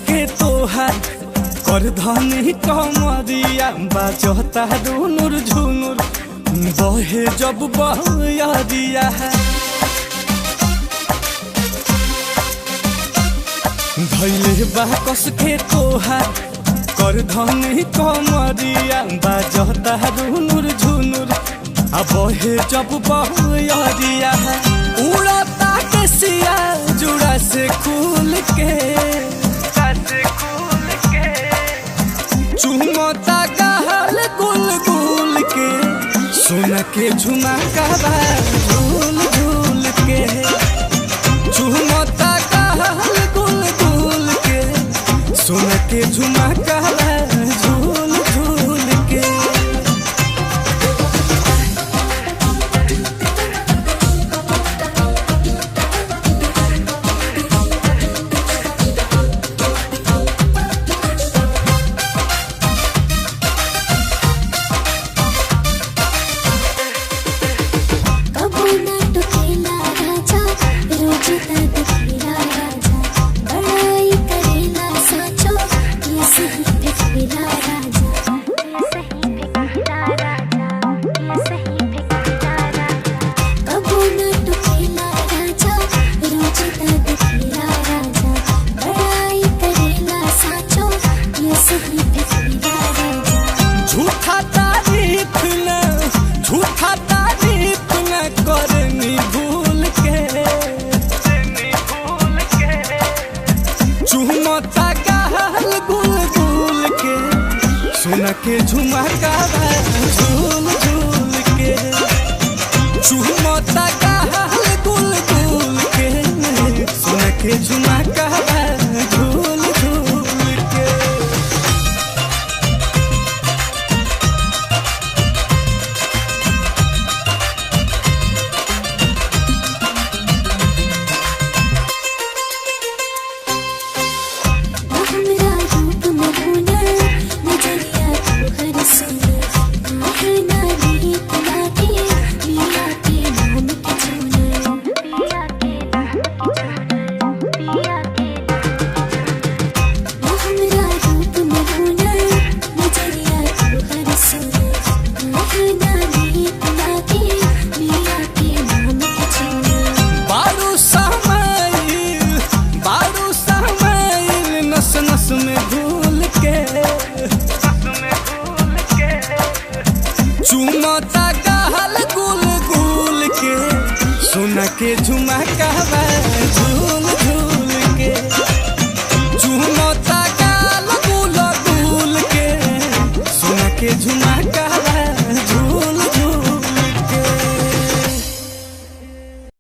के तोहार कर धनी कमरिया बाजता झुनुर झुनुर बहे जब बहरिया धैले बा कस के तोहार कर धनी कमरिया बाजता झुनुर झुनुर बहे जब बहरिया उड़ता के सिया जुड़ा से खुल के चुमता गहल गुल गुल के सोना के झुमका झूल झूल के चुमता गहल गुल गुल के सोना के झुमका झूल झूल के चुमता गहल गुल गुल के सोना के झुमका झूल झूल के चुमता गहल गुल गुल के सोना के झुमका झूल झूल के चुमता गहल गुल गुल के सोना के झुमका